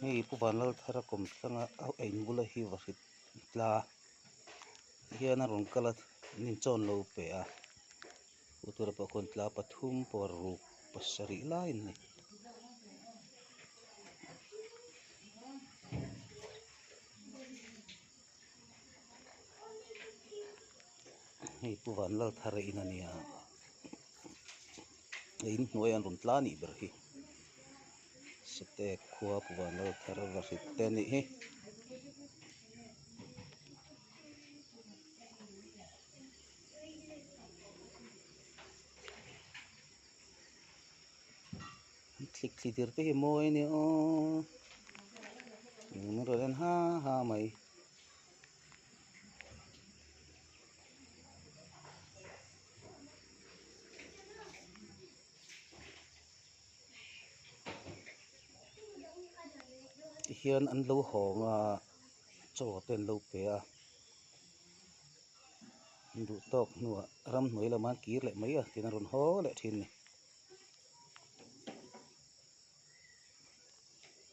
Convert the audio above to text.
hei puwan lal thara kom tlanga au ein bula hi varit tla hian a rawn kala nin chawn lo pe a utura pakhawn tla pathum pawh ruk pasarih lai ani hei puwan lal thara in ania in hnuai an rawn tla nih ber hi satek khua puwan lal thara varit te nih hi thlik thlitir te hi mawi ani o mi rawn en ha mai hian an lo hawnga chaw ten lo pe a duh tawk hnuah ram hnuai lam an kir leh mai a tin a rawn haw leh thin ni